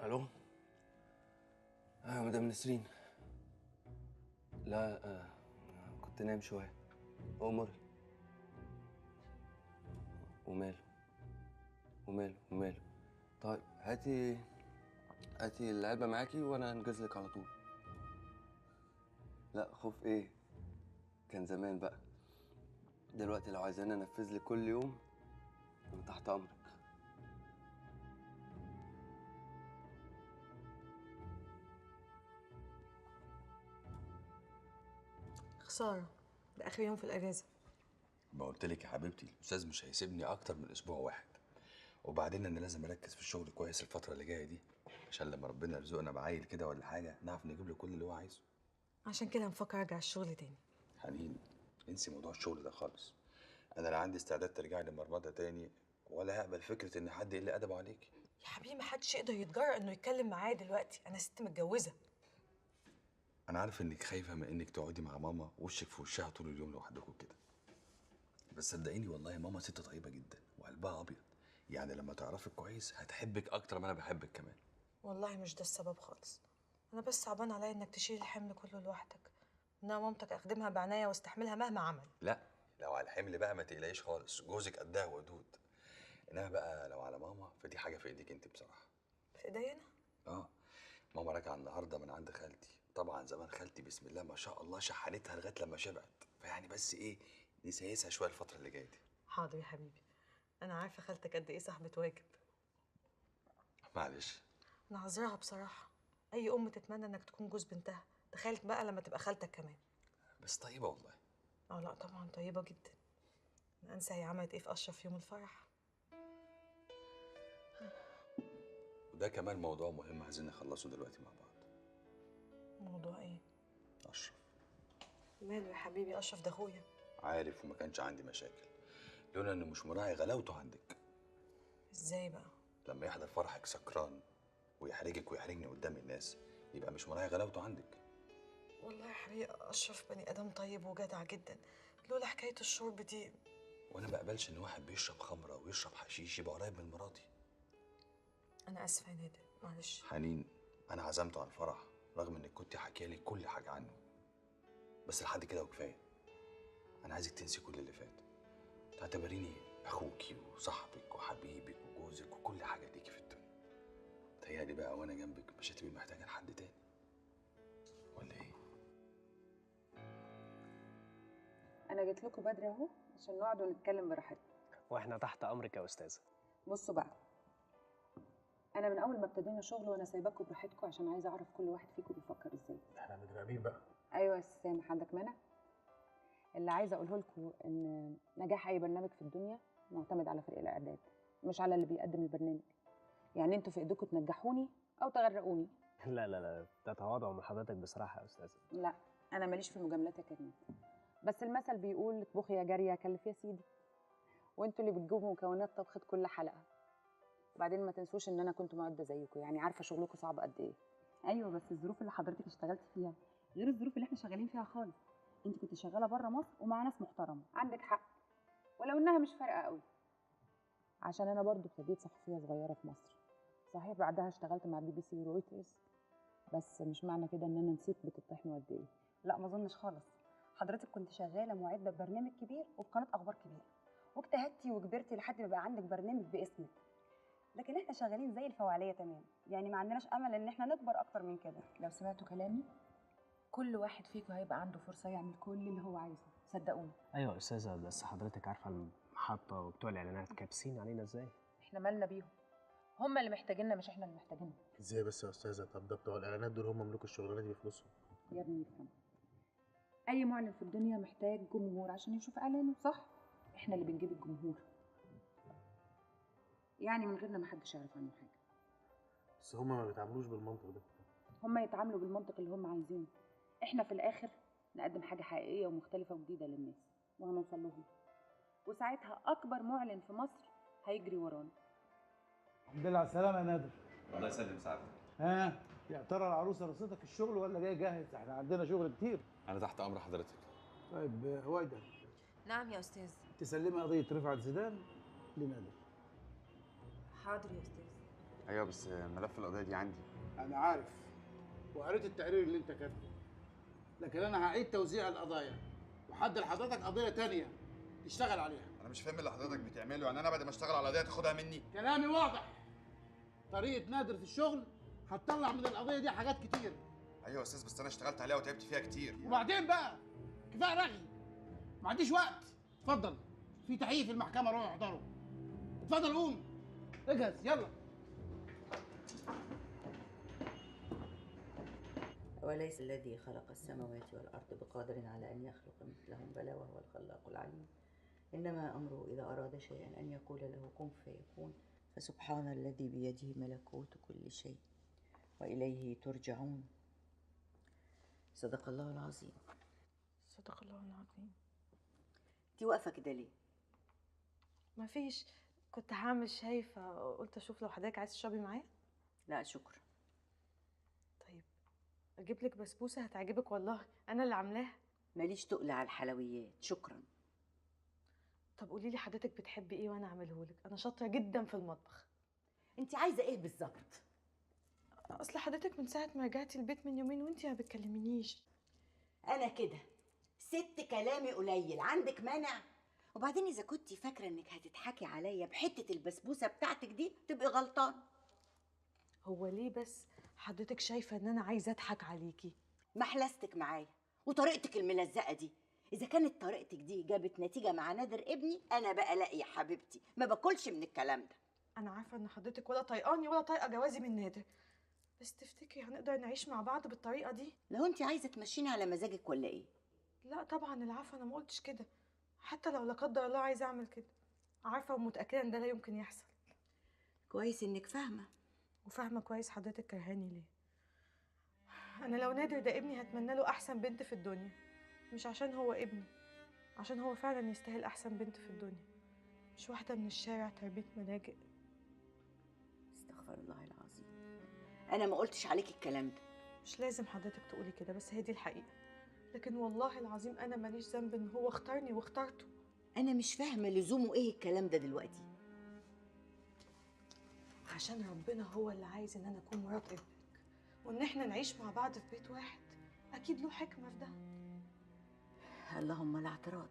الو. مدام نسرين. لا كنت نايم شويه. امري. وماله وماله وماله. طيب هاتي العلبه معاكي وانا انجز لك على طول. لا خوف ايه، كان زمان بقى. دلوقتي لو عايزاني انفذ لك كل يوم انا تحت امرك. خسارة، ده آخر يوم في الأجازة. ما قلت لك يا حبيبتي الاستاذ مش هيسيبني اكتر من اسبوع واحد. وبعدين انا لازم اركز في الشغل كويس الفتره اللي جايه دي، عشان لما ربنا يرزقنا بعيل كده ولا حاجه نعرف نجيب له كل اللي هو عايزه. عشان كده مفكر أرجع الشغل تاني. حنين، انسي موضوع الشغل ده خالص. انا لا عندي استعداد ترجعي لمرمطه تاني، ولا هقبل فكره ان حد يقل ادبه عليكي. يا حبيبي محدش يقدر يتجرأ إنه يتكلم معايا دلوقتي، أنا ست متجوزة. انا عارف انك خايفه من انك تقعدي مع ماما وشك في وشها طول اليوم لوحدكم كده، بس صدقيني والله ماما ست طيبه جدا وقلبها ابيض، يعني لما تعرفك كويس هتحبك اكتر ما انا بحبك كمان. والله مش ده السبب خالص، أنا بس صعبان عليا إنك تشيل الحمل كله لوحدك، إنها مامتك أخدمها بعناية واستحملها مهما عمل. لا، لو على الحمل بقى ما تقلقيش خالص، جوزك قدها ودود. انما بقى لو على ماما فدي حاجه في ايديك انت بصراحه. في إيديا أنا؟ اه، ماما راجعه النهارده من عند خالتي، طبعا زمان خالتي بسم الله ما شاء الله شحنتها لغايه لما شبعت، فيعني بس ايه نسيسها شويه الفتره اللي جايه دي. حاضر يا حبيبي، أنا عارفة خالتك قد إيه صاحبة واجب. معلش. أنا عذراها بصراحة، أي أم تتمنى إنك تكون جوز بنتها، تخيل بقى لما تبقى خالتك كمان. بس طيبه والله. لا طبعا طيبة جدا. أنا أنسى هي عملت إيه في أشرف يوم الفرح. وده كمان موضوع مهم عايزين نخلصه دلوقتي مع بعض. موضوع إيه؟ اشرف. ماله يا حبيبي؟ أشرف ده أخويا. عارف وما كانش عندي مشاكل لولا انه مش مراعي غلاوته عندك. إزاي بقى؟ لما يحضر فرحك سكران ويحرجك ويحرجني قدام الناس يبقى مش مراعي غلاوته عندك. والله يا حبيبي أشرف بني آدم طيب وجدع جدا، لولا حكاية الشرب دي. وانا ما اقبلش ان واحد بيشرب خمره ويشرب حشيش يبقى قريب من مراتي. أنا آسفة يا نادر، معلش. حنين، انا عزمته على الفرح رغم انك كنت حكي لي كل حاجه عنه، بس لحد كده وكفايه. انا عايزك تنسي كل اللي فات، تعتبريني اخوكي وصاحبك وحبيبك وجوزك وكل حاجه ليكي في الدنيا. تهيألي بقى وانا جنبك مش هتبقي محتاجه لحد تاني، ولا ايه؟ انا جيت لكم بدري اهو عشان نقعد ونتكلم براحتنا. واحنا تحت امرك يا استاذه. بصوا بقى، انا من اول ما ابتدينا شغل وانا سايباكم براحتكم عشان عايزه اعرف كل واحد فيكم بيفكر ازاي. احنا متراقبين بقى. ايوه يا سامح، عندك مانع؟ اللي عايزه اقوله لكم ان نجاح اي برنامج في الدنيا معتمد على فريق الاعداد، مش على اللي بيقدم البرنامج. يعني انتوا في ايديكم تنجحوني او تغرقوني. لا لا لا، ده تواضع من حضرتك بصراحه يا استاذه. لا، انا ماليش في المجاملات يا كريم، بس المثل بيقول اطبخي يا جاريه كلف يا سيدي، وانتوا اللي بتجيبوا مكونات طبخه كل حلقه. وبعدين ما تنسوش ان انا كنت معده زيكم، يعني عارفه شغلكم صعب قد ايه. ايوه بس الظروف اللي حضرتك اشتغلتي فيها غير الظروف اللي احنا شغالين فيها خالص. انت كنت شغاله بره مصر ومع ناس محترمه. عندك حق، ولو انها مش فارقه قوي. عشان انا برضو ابتديت صحفيه صغيره في مصر، صحيح بعدها اشتغلت مع BBC ورويترز، بس مش معنى كده ان انا نسيت بتطحنوا قد ايه. لا ما اظنش خالص، حضرتك كنت شغاله معده ببرنامج كبير وفي قناه اخبار كبيره، واجتهدتي وكبرتي لحد ما بقى عندك برنامج باسمك. لكن احنا شغالين زي الفوعليه تمام، يعني ما عندناش امل ان احنا نكبر اكتر من كده. لو سمعتوا كلامي كل واحد فيكم هيبقى عنده فرصه يعمل كل اللي هو عايزه، صدقوني. ايوه يا استاذه، بس حضرتك عارفه المحطه وبتوع الاعلانات كابسين علينا ازاي. احنا مالنا بيهم؟ هم اللي محتاجيننا مش احنا اللي محتاجينهم. ازاي بس يا استاذه؟ طب ده بتوع الاعلانات دول هم ملوك الشغلانه دي بفلوسهم. يا ابني افهم، اي معلن في الدنيا محتاج جمهور عشان يشوف اعلانه، صح؟ احنا اللي بنجيب الجمهور، يعني من غيرنا محدش يعرف عنه حاجه. بس هم ما بيتعاملوش بالمنطق ده. هم يتعاملوا بالمنطق اللي هم عايزينه، احنا في الاخر نقدم حاجه حقيقيه ومختلفه وجديده للناس وهنوصل لهم، وساعتها اكبر معلن في مصر هيجري ورانا. الحمد لله على السلامة يا نادر. الله يسلم سعادتك. يا ترى العروسة رصيدك الشغل ولا جاي جاهز؟ احنا عندنا شغل كتير. انا تحت امر حضرتك. طيب هويدا، نعم يا أستاذ. تسلمي قضية رفعت زيدان لنادر. حاضر يا أستاذ. ايوه بس ملف القضيه دي عندي. انا عارف وقريت التقرير اللي انت كاتبه، لكن انا هعيد توزيع القضايا وحد لحضرتك قضيه تانية تشتغل عليها. انا مش فاهم اللي حضرتك بتعمله، يعني انا بعد ما اشتغل على قضيه تاخدها مني؟ كلامي واضح. طريقه نادر في الشغل هتطلع من القضيه دي حاجات كتير. ايوه يا استاذ، بس انا اشتغلت عليها وتعبت فيها كتير. وبعدين بقى كفايه رغي، ما عنديش وقت. اتفضل، في تحقيق في المحكمه، روح احضره. اتفضل قوم اجهز يلا. أوليس الذي خلق السماوات والأرض بقادر على أن يخلق مثلهم؟ بلى وهو الخلاق العليم. إنما أمره إذا أراد شيئا أن يقول له كن فيكون. فسبحان الذي بيده ملكوت كل شيء وإليه ترجعون. صدق الله العظيم. صدق الله العظيم. انتي واقفة كده ليه؟ ما فيش، كنت هعمل شاي فقلت اشوف لو حضرتك عايز تشربي معايا. لا شكرا. طيب اجيب لك بسبوسه هتعجبك والله، انا اللي عاملاها. ماليش تقل على الحلويات، شكرا. طب قولي لي حضرتك بتحبي ايه وانا اعمله لك، انا شاطره جدا في المطبخ. انتي عايزة ايه بالظبط؟ اصل حضرتك من ساعه ما رجعتي البيت من يومين وانتي ما بتكلمينيش. أنا كده ست كلامي قليل، عندك مانع؟ وبعدين إذا كنتي فاكرة إنك هتضحكي عليا بحتة البسبوسة بتاعتك دي تبقي غلطان. هو ليه بس حضرتك شايفه ان انا عايزه اضحك عليكي؟ محلستك معايا وطريقتك الملزقة دي. إذا كانت طريقتك دي جابت نتيجة مع نادر ابني، أنا بقى لا يا حبيبتي ما باكلش من الكلام ده. انا عارفه ان حضرتك ولا طايقاني ولا طايقه جوازي من نادر، بس تفتكري هنقدر نعيش مع بعض بالطريقه دي؟ لو أنت عايزة تمشيني على مزاجك ولا إيه؟ لا طبعا العفو، انا ما قلتش كده، حتى لو لا قدر الله عايزه اعمل كده، عارفه ومتاكده ان ده لا يمكن يحصل. كويس إنك فاهمة. وفاهمه كويس حضرتك كرهاني ليه. انا لو نادر ده ابني هتمنى له احسن بنت في الدنيا، مش عشان هو ابني، عشان هو فعلا يستاهل احسن بنت في الدنيا، مش واحده من الشارع تربيه ملاجئ. استغفر الله العظيم، أنا ما قلتش عليك الكلام ده. مش لازم حضرتك تقولي كده، بس هي دي الحقيقه، لكن والله العظيم انا ماليش ذنب ان هو اختارني واخترته. أنا مش فاهمة لزومه إيه الكلام ده دلوقتي. عشان ربنا هو اللي عايز ان انا اكون مرات ابنك، وان احنا نعيش مع بعض في بيت واحد، اكيد له حكمه في ده. اللهم لا اعتراض.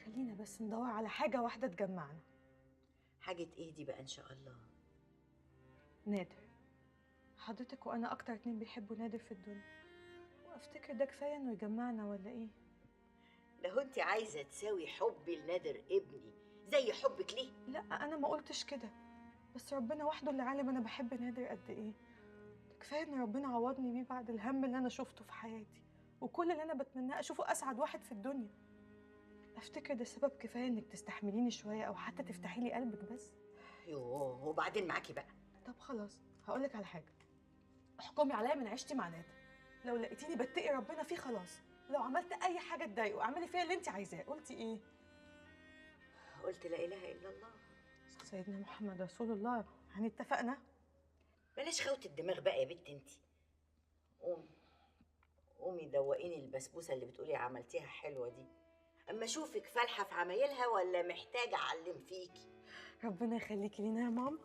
خلينا بس ندور على حاجه واحده تجمعنا. حاجة إيه دي بقى إن شاء الله؟ نادر، حضرتك وانا اكتر اتنين بيحبوا نادر في الدنيا، وافتكر ده كفايه انه يجمعنا ولا ايه؟ لو أنت عايزة تساوي حبي لنادر ابني زي حبك ليه؟ لا انا ما قلتش كده، بس ربنا وحده اللي عالم انا بحب نادر قد ايه. ده كفايه ان ربنا عوضني بيه بعد الهم اللي انا شفته في حياتي، وكل اللي انا بتمناه اشوفه اسعد واحد في الدنيا. افتكر ده سبب كفايه انك تستحمليني شويه او حتى تفتحي لي قلبك بس. يوه، وبعدين معاكي بقى. طب خلاص هقولك على حاجه، احكمي عليا من عيشتي مع نادر، لو لقيتيني بتقي ربنا فيه خلاص، لو عملت اي حاجه تضايقه اعملي فيها اللي انت عايزاه. قلتي ايه؟ قلت لا إله إلا الله. سيدنا محمد رسول الله، يعني اتفقنا؟ بلاش خوت الدماغ بقى يا بنت انت. قومي دوقيني البسبوسه اللي بتقولي عملتيها حلوه دي، اما اشوفك فالحه في عمايلها ولا محتاجه اعلم فيكي. ربنا يخليكي لينا يا ماما.